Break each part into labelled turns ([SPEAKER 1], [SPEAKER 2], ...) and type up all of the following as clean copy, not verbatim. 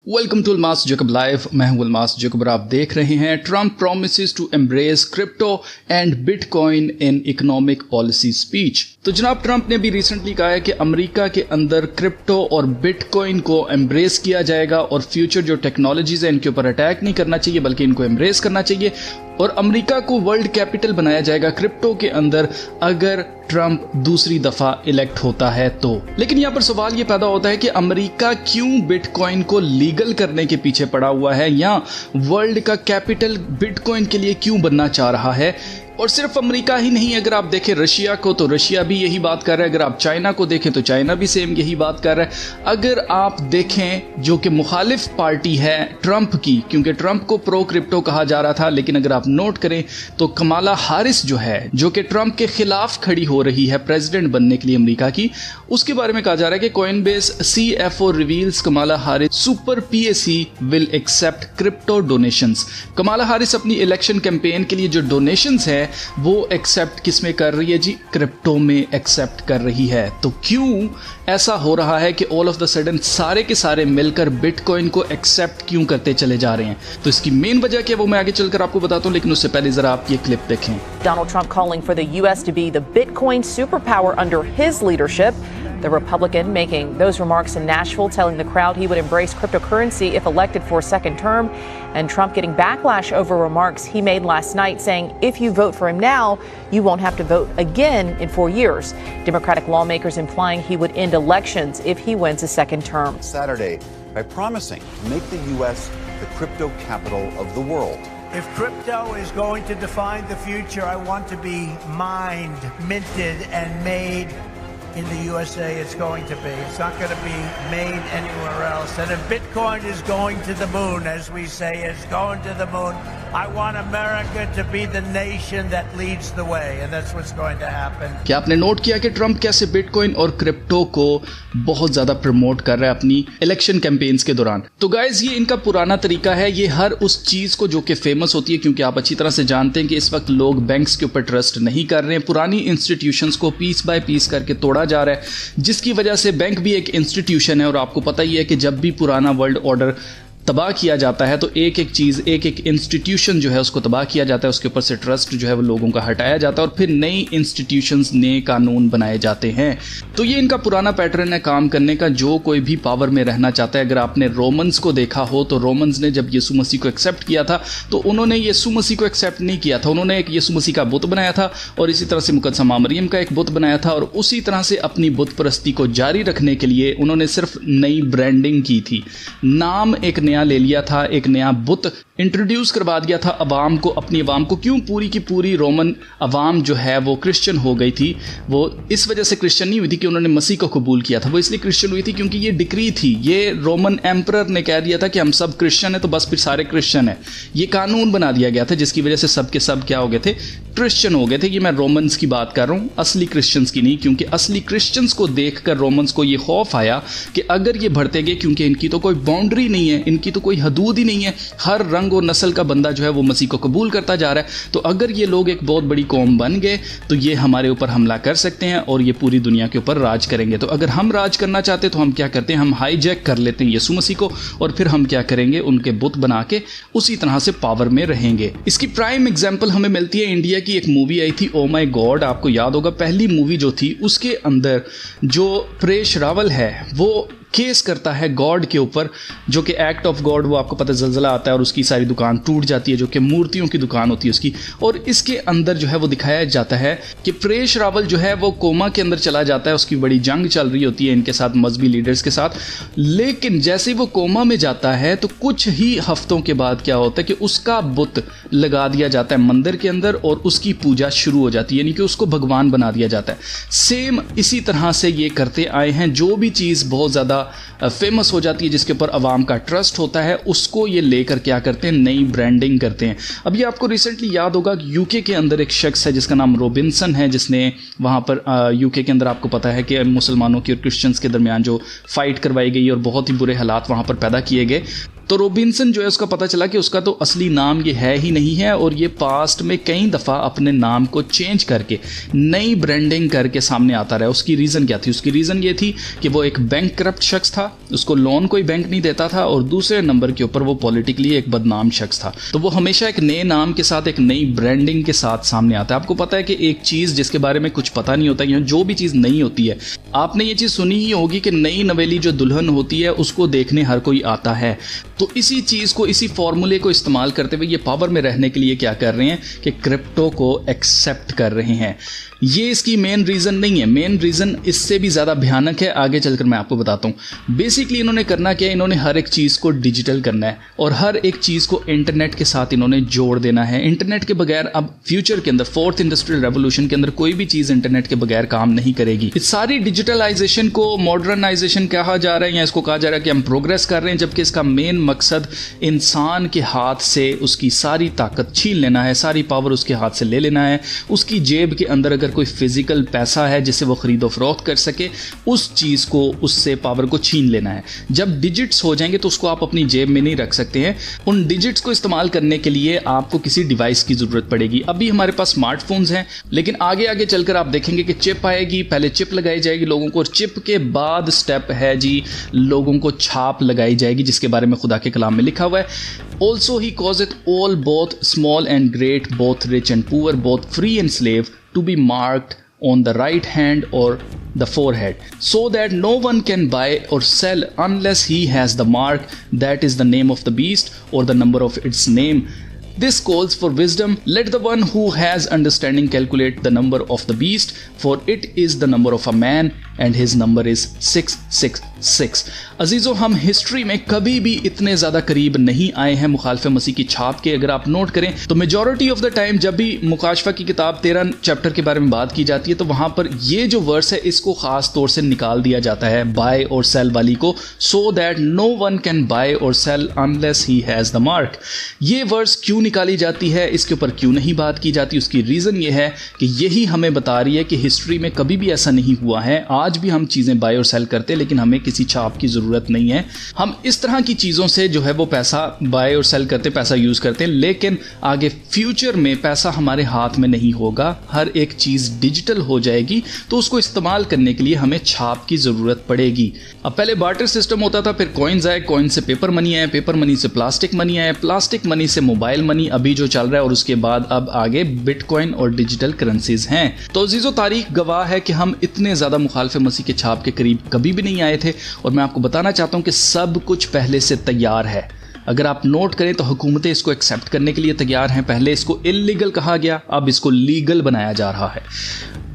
[SPEAKER 1] Welcome to Almas Jacob लाइव। मैं हूं अल्मास जैकब और आप देख रहे हैं Trump promises to embrace crypto and bitcoin in economic policy speech. तो जनाब ट्रंप ने भी रिसेंटली कहा है कि अमेरिका के अंदर क्रिप्टो और बिटकॉइन को एम्ब्रेस किया जाएगा और फ्यूचर जो टेक्नोलॉजीज है इनके ऊपर अटैक नहीं करना चाहिए बल्कि इनको एम्ब्रेस करना चाहिए और अमेरिका को वर्ल्ड कैपिटल बनाया जाएगा क्रिप्टो के अंदर अगर ट्रंप दूसरी दफा इलेक्ट होता है तो। लेकिन यहाँ पर सवाल ये पैदा होता है कि अमेरिका क्यों बिटकॉइन को लीगल करने के पीछे पड़ा हुआ है या वर्ल्ड का कैपिटल बिटकॉइन के लिए क्यों बनना चाह रहा है। और सिर्फ अमेरिका ही नहीं, अगर आप देखें रशिया को तो रशिया भी यही बात कर रहा है, अगर आप चाइना को देखें तो चाइना भी सेम यही बात कर रहा है। अगर आप देखें जो कि मुखालिफ पार्टी है ट्रंप की, क्योंकि ट्रंप को प्रो क्रिप्टो कहा जा रहा था, लेकिन अगर आप नोट करें तो कमाला हारिस जो है जो कि ट्रंप के खिलाफ खड़ी हो रही है प्रेसिडेंट बनने के लिए अमेरिका की, उसके बारे में कहा जा रहा है कि Coinbase CFO reveals Kamala Harris super PAC will accept crypto donations. Kamala Harris अपनी इलेक्शन कैंपेन के लिए जो डोनेशंस है वो एक्सेप्ट किस में कर रही है जी? क्रिप्टो में एक्सेप्ट कर रही है। तो क्यों ऐसा हो रहा है कि ऑल ऑफ द सडन सारे के सारे मिलकर बिटकॉइन को एक्सेप्ट क्यों करते चले जा रहे हैं? तो इसकी मेन वजह क्या है वो मैं आगे चलकर आपको बताता हूं, लेकिन उससे पहले जरा आप ये क्लिप देखें।
[SPEAKER 2] Donald Trump calling for the US to be the Bitcoin superpower under his leadership. The Republican making those remarks in Nashville, telling the crowd he would embrace cryptocurrency if elected for a second term. And Trump getting backlash over remarks he made last night, saying if you vote for him now, you won't have to vote again in 4 years. Democratic lawmakers implying he would end elections if he wins a second term.
[SPEAKER 3] Saturday, by promising to make the U.S. the crypto capital of the world.
[SPEAKER 4] If crypto is going to define the future, I want to be mined, minted, and made in the USA. It's going to be. It's not going to be made anywhere else. And if Bitcoin is going to the moon, as we say, it's going to the moon, I want America to be the nation that leads the way. And that's what's going to happen.
[SPEAKER 1] क्या आपने note किया कि Trump कैसे bitcoin और crypto को बहुत ज्यादा promote कर रहा है अपनी इलेक्शन कैंपेन्स के दौरान? तो गाइज ये इनका पुराना तरीका है। ये हर उस चीज को जो कि फेमस होती है, क्योंकि आप अच्छी तरह से जानते हैं कि इस वक्त लोग बैंक्स के ऊपर ट्रस्ट नहीं कर रहे हैं, पुरानी इंस्टीट्यूशंस को पीस बाय पीस करके तोड़ा जा रहा है, जिसकी वजह से बैंक भी एक इंस्टीट्यूशन है। और आपको पता ही है कि जब भी पुराना वर्ल्ड ऑर्डर तबाह किया जाता है तो एक एक चीज़, एक एक इंस्टीट्यूशन जो है उसको तबाह किया जाता है, उसके ऊपर से ट्रस्ट जो है वो लोगों का हटाया जाता है और फिर नई इंस्टीट्यूशंस, नए कानून बनाए जाते हैं। तो ये इनका पुराना पैटर्न है काम करने का। जो कोई भी पावर में रहना चाहता है, अगर आपने रोमन्स को देखा हो तो रोमन्स ने जब यीशु मसीह को एक्सेप्ट किया था तो उन्होंने यीशु मसीह को एक्सेप्ट नहीं किया था, उन्होंने एक यीशु मसीह का बुत बनाया था और इसी तरह से मुकद्दमा मरियम का एक बुत बनाया था और उसी तरह से अपनी बुत परस्ती को जारी रखने के लिए उन्होंने सिर्फ नई ब्रांडिंग की थी, नाम एक नया ले लिया था, एक नया बुत इंट्रोड्यूस करवा दिया था अवाम को, अपनी अवाम को। क्यों? पूरी की पूरी रोमन अवाम जो है वो क्रिश्चियन हो गई थी। वो इस वजह से क्रिश्चियन नहीं हुई थी कि उन्होंने मसीह को कबूल किया था, वो इसलिए क्रिश्चियन हुई थी क्योंकि ये डिक्री थी, ये रोमन एम्परर ने कह दिया था कि हम सब क्रिश्चियन है तो बस फिर सारे क्रिश्चियन है। ये कानून बना दिया गया था जिसकी वजह से सब के सब क्या हो गए थे? क्रिश्चियन हो गए थे। ये मैं रोमन्स की बात कर रहा हूँ, असली क्रिश्चियंस की नहीं, क्योंकि असली क्रिश्चियंस को देखकर रोमन्स को ये खौफ आया कि अगर ये बढ़ते गए, क्योंकि इनकी तो कोई बाउंड्री नहीं है, इनकी तो कोई हदूद ही नहीं है, हर रंग और नस्ल का बंदा जो है वो मसीह को कबूल करता जा रहा है, तो अगर ये लोग एक बहुत बड़ी कौम बन गए तो ये हमारे ऊपर हमला कर सकते हैं और ये पूरी दुनिया के ऊपर राज करेंगे। तो अगर हम राज करना चाहते हैं तो हम क्या करते हैं? हम हाईजैक कर लेते हैं यीशु मसीह को और फिर हम क्या करेंगे? उनके बुत बना के उसी तरह से पावर में रहेंगे। इसकी प्राइम एग्जाम्पल हमें मिलती है इंडिया की एक मूवी आई थी, ओ माई गॉड। आपको याद होगा पहली मूवी जो थी उसके अंदर जो परेश रावल है वो केस करता है गॉड के ऊपर, जो कि एक्ट ऑफ गॉड, वो आपको पता है ज़लज़ला आता है और उसकी सारी दुकान टूट जाती है, जो कि मूर्तियों की दुकान होती है उसकी। और इसके अंदर जो है वो दिखाया जाता है कि परेश रावल जो है वो कोमा के अंदर चला जाता है, उसकी बड़ी जंग चल रही होती है इनके साथ, मजहबी लीडर्स के साथ। लेकिन जैसे ही वो कोमा में जाता है तो कुछ ही हफ्तों के बाद क्या होता है कि उसका बुत लगा दिया जाता है मंदिर के अंदर और उसकी पूजा शुरू हो जाती है, यानी कि उसको भगवान बना दिया जाता है। सेम इसी तरह से ये करते आए हैं। जो भी चीज़ बहुत ज़्यादा फेमस हो जाती है, जिसके ऊपर अवाम का ट्रस्ट होता है, उसको ये लेकर क्या करते हैं? नई ब्रांडिंग करते हैं। अब ये आपको रिसेंटली याद होगा यूके के अंदर एक शख्स है जिसका नाम रॉबिन्सन है, जिसने वहाँ पर यूके के अंदर आपको पता है कि मुसलमानों की और क्रिश्चियंस के दरमियान जो फाइट करवाई गई और बहुत ही बुरे हालात वहाँ पर पैदा किए गए। तो रॉबिन्सन जो है उसका पता चला कि उसका तो असली नाम ये है ही नहीं है और ये पास्ट में कई दफ़ा अपने नाम को चेंज करके नई ब्रांडिंग करके सामने आता रहा। उसकी रीज़न क्या थी? उसकी रीज़न ये थी कि वो एक बैंक करप्ट शख्स था, उसको लोन कोई बैंक नहीं देता था और दूसरे नंबर के ऊपर वो पॉलिटिकली एक बदनाम शख्स था। तो वो हमेशा एक नए नाम के साथ, एक नई ब्रांडिंग के साथ सामने आता है। आपको पता है कि एक चीज़ जिसके बारे में कुछ पता नहीं होता या जो भी चीज़ नई होती है, आपने ये चीज़ सुनी ही होगी कि नई नवेली जो दुल्हन होती है उसको देखने हर कोई आता है। तो इसी चीज़ को, इसी फॉर्मूले को इस्तेमाल करते हुए ये पावर में रहने के लिए क्या कर रहे हैं कि क्रिप्टो को एक्सेप्ट कर रहे हैं। ये इसकी मेन रीज़न नहीं है, मेन रीज़न इससे भी ज़्यादा भयानक है, आगे चलकर मैं आपको बताता हूँ। बेसिकली इन्होंने करना क्या है, इन्होंने हर एक चीज़ को डिजिटल करना है और हर एक चीज़ को इंटरनेट के साथ इन्होंने जोड़ देना है। इंटरनेट के बगैर अब फ्यूचर के अंदर, फोर्थ इंडस्ट्रियल रेवोल्यूशन के अंदर कोई भी चीज़ इंटरनेट के बगैर काम नहीं करेगी। इस सारी डिजिटलाइजेशन को मॉडर्नाइजेशन कहा जा रहा है या इसको कहा जा रहा है कि हम प्रोग्रेस कर रहे हैं, जबकि इसका मेन मकसद इंसान के हाथ से उसकी सारी ताकत छीन लेना है, सारी पावर उसके हाथ से ले लेना है। उसकी जेब के अंदर अगर कोई फिजिकल पैसा है जिससे वो खरीदो फरोख्त कर सके, उस चीज़ को, उससे पावर को छीन लेना है। जब डिजिट्स हो जाएंगे तो उसको आप अपनी जेब में नहीं रख सकते हैं। उन डिजिट्स को इस्तेमाल करने के लिए आपको किसी डिवाइस की ज़रूरत पड़ेगी। अभी हमारे पास स्मार्टफोन्स हैं, लेकिन आगे आगे चलकर आप देखेंगे कि चिप आएगी। पहले चिप लगाई जाएगी लोगों को और चिप के बाद स्टेप है जी लोगों को छाप लगाई जाएगी, जिसके बारे में खुदा के कलाम में लिखा हुआ है। Also he cause it all, both small and great, both rich and poor, both free and slave, to be marked on the right hand or the forehead, so that no one can buy or sell unless he has the mark that is the name of the beast or the number of its name. This calls for wisdom. Let the one who has understanding calculate the number of the beast, for it is the number of a man and his number is 666. अजीज़ों, हम history में कभी भी इतने ज़्यादा करीब नहीं आए हैं मुखालिफ मसीह की छाप के। अगर आप नोट करें तो मेजॉरिटी ऑफ द टाइम जब भी मुकाशफा की किताब 13 चैप्टर के बारे में बात की जाती है तो वहाँ पर ये जो वर्स है इसको ख़ास तौर से निकाल दिया जाता है, बाय और सेल वाली को, so that no one can buy और sell unless he has the mark. ये वर्स क्यों निकाली जाती है, इसके ऊपर क्यों नहीं बात की जाती? उसकी रीज़न ये है कि यही हमें बता रही है कि हिस्ट्री में कभी भी ऐसा नहीं हुआ है। आज भी हम चीज़ें बाय और सेल करते हैं, लेकिन हमें किसी छाप की ज़रूरत नहीं है। हम इस तरह की चीज़ों से जो है वो पैसा बाय और सेल करते, पैसा यूज़ करते हैं, लेकिन आगे फ्यूचर में पैसा हमारे हाथ में नहीं होगा। हर एक चीज़ डिजिटल हो जाएगी तो उसको इस्तेमाल करने के लिए हमें छाप की ज़रूरत पड़ेगी। अब पहले बार्टर सिस्टम होता था, फिर कॉइन्स आए, कॉइन से पेपर मनी आए, पेपर मनी से प्लास्टिक मनी आए, प्लास्टिक मनी से मोबाइल मनी अभी जो चल रहा है, और उसके बाद अब आगे बिटकॉइन और डिजिटल करेंसीज हैं। तो अजीज़ों, तारीख गवाह है कि हम इतने ज़्यादा मुखालिफ मसीह के छाप के करीब कभी भी नहीं आए थे और मैं आपको बताना चाहता हूं कि सब कुछ पहले से तैयार है। अगर आप नोट करें तो हुकूमतें इसको एक्सेप्ट करने के लिए तैयार हैं। पहले इसको इल्लीगल कहा गया, अब इसको लीगल बनाया जा रहा है।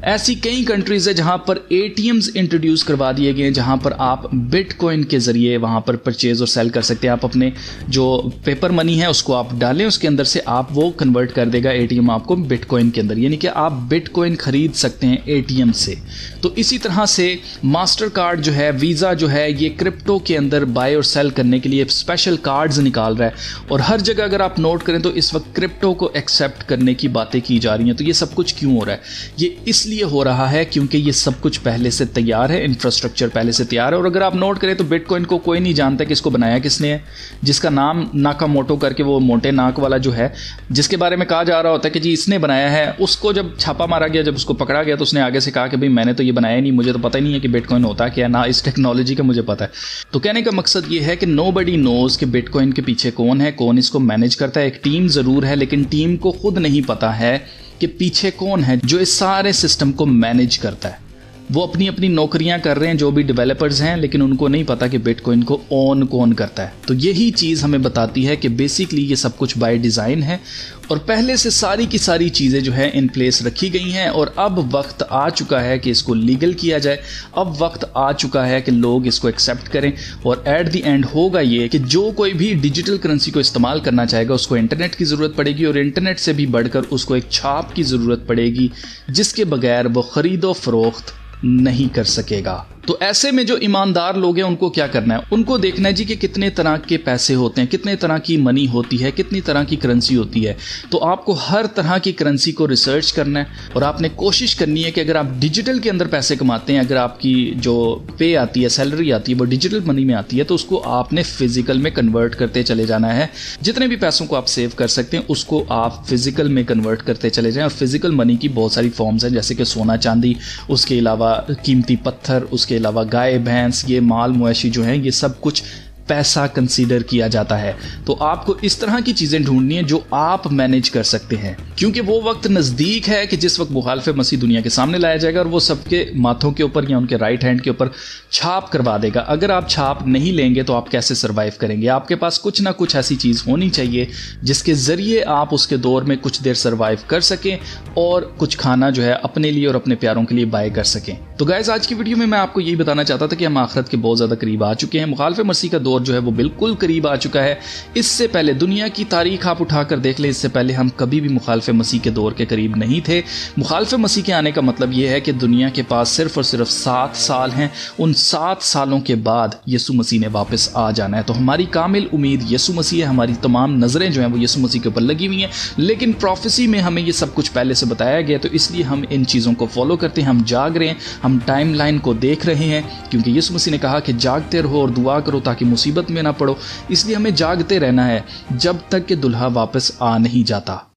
[SPEAKER 1] ऐसी कई कंट्रीज़ है जहां पर ATMs इंट्रोड्यूस करवा दिए गए हैं, जहां पर आप बिटकॉइन के ज़रिए वहां पर परचेज और सेल कर सकते हैं। आप अपने जो पेपर मनी है उसको आप डालें, उसके अंदर से आप वो कन्वर्ट कर देगा ATM आपको बिटकॉइन के अंदर, यानी कि आप बिटकॉइन खरीद सकते हैं ATM से। तो इसी तरह से मास्टर कार्ड जो है, वीज़ा जो है, ये क्रिप्टो के अंदर बाय और सेल करने के लिए स्पेशल कार्ड्स निकाल रहा है। और हर जगह अगर आप नोट करें तो इस वक्त क्रिप्टो को एक्सेप्ट करने की बातें की जा रही हैं। तो ये सब कुछ क्यों हो रहा है? ये इसलिए हो रहा है क्योंकि ये सब कुछ पहले से तैयार है, इंफ्रास्ट्रक्चर पहले से तैयार है। और अगर आप नोट करें तो बिटकॉइन को कोई नहीं जानता कि इसको बनाया किसने है। जिसका नाम नाकामोटो करके, वो मोटे नाक वाला जो है, जिसके बारे में कहा जा रहा होता है कि जी इसने बनाया है, उसको जब छापा मारा गया, जब उसको पकड़ा गया तो उसने आगे से कहा कि भाई मैंने तो ये बनाया नहीं, मुझे तो पता ही नहीं है कि बिटकॉइन होता क्या, ना इस टेक्नोलॉजी का मुझे पता है। तो कहने का मकसद ये है कि नोबडी नोज कि बिटकॉइन के पीछे कौन है, कौन इसको मैनेज करता है। एक टीम ज़रूर है, लेकिन टीम को खुद नहीं पता है कि पीछे कौन है जो इस सारे सिस्टम को मैनेज करता है। वो अपनी अपनी नौकरियां कर रहे हैं जो भी डेवलपर्स हैं, लेकिन उनको नहीं पता कि बिटकॉइन को ऑन कौन करता है। तो यही चीज़ हमें बताती है कि बेसिकली ये सब कुछ बाय डिज़ाइन है और पहले से सारी की सारी चीज़ें जो है इन प्लेस रखी गई हैं। और अब वक्त आ चुका है कि इसको लीगल किया जाए, अब वक्त आ चुका है कि लोग इसको एक्सेप्ट करें। और एट द एंड होगा ये कि जो कोई भी डिजिटल करेंसी को इस्तेमाल करना चाहेगा उसको इंटरनेट की ज़रूरत पड़ेगी, और इंटरनेट से भी बढ़कर उसको एक छाप की ज़रूरत पड़ेगी जिसके बगैर वो ख़रीदो फरोख्त नहीं कर सकेगा। तो ऐसे में जो ईमानदार लोग हैं उनको क्या करना है, उनको देखना है जी कि कितने तरह के पैसे होते हैं, कितने तरह की मनी होती है, कितनी तरह की करेंसी होती है। तो आपको हर तरह की करेंसी को रिसर्च करना है और आपने कोशिश करनी है कि अगर आप डिजिटल के अंदर पैसे कमाते हैं, अगर आपकी जो पे आती है, सैलरी आती है, वो डिजिटल मनी में आती है, तो उसको आपने फिजिकल में कन्वर्ट करते चले जाना है। जितने भी पैसों को आप सेव कर सकते हैं उसको आप फिजिकल में कन्वर्ट करते चले जाएं। और फिजिकल मनी की बहुत सारी फॉर्म्स हैं, जैसे कि सोना चांदी, उसके अलावा कीमती पत्थर, उसके अलावा गाय भैंस, ये माल मवेशी जो हैं, ये सब कुछ पैसा कंसीडर किया जाता है। तो आपको इस तरह की चीजें ढूंढनी है जो आप मैनेज कर सकते हैं, क्योंकि वो वक्त नजदीक है कि जिस वक्त मुखालिफ मसीह दुनिया के सामने लाया जाएगा और वो सबके माथों के ऊपर या उनके राइट हैंड के ऊपर छाप करवा देगा। अगर आप छाप नहीं लेंगे तो आप कैसे सर्वाइव करेंगे? आपके पास कुछ ना कुछ ऐसी चीज होनी चाहिए जिसके जरिए आप उसके दौर में कुछ देर सर्वाइव कर सकें और कुछ खाना जो है अपने लिए और अपने प्यारों के लिए बाय कर सकें। तो गाइस, आज की वीडियो में मैं आपको यही बताना चाहता था कि हम आखिरत के बहुत ज्यादा करीब आ चुके हैं। मुखालिफ मसीह का दौर जो है वो बिल्कुल करीब आ चुका है। इससे पहले दुनिया की तारीख आप उठाकर देख लें, इससे पहले हम कभी भी मुखालिफ मसीह के दौर के करीब नहीं थे। मुखालिफ मसीह के आने का मतलब यह है कि दुनिया के पास सिर्फ और सिर्फ 7 साल हैं। उन 7 सालों के बाद यीशु मसीह ने वापस आ जाना है। तो हमारी कामिल उम्मीद यीशु मसीह है। हमारी तमाम नजरें जो हैं वो यीशु मसीह के ऊपर लगी हुई हैं, लेकिन प्रोफेसी में हमें ये सब कुछ पहले से बताया गया, तो इसलिए हम इन चीज़ों को फॉलो करते हैं। हम जाग रहे हैं, हम टाइमलाइन को देख रहे हैं, क्योंकि यीशु मसीह ने कहा कि जागते रहो और दुआ करो ताकि मुसीबत में ना पड़ो। इसलिए हमें जागते रहना है जब तक कि दुल्हा वापस आ नहीं जाता।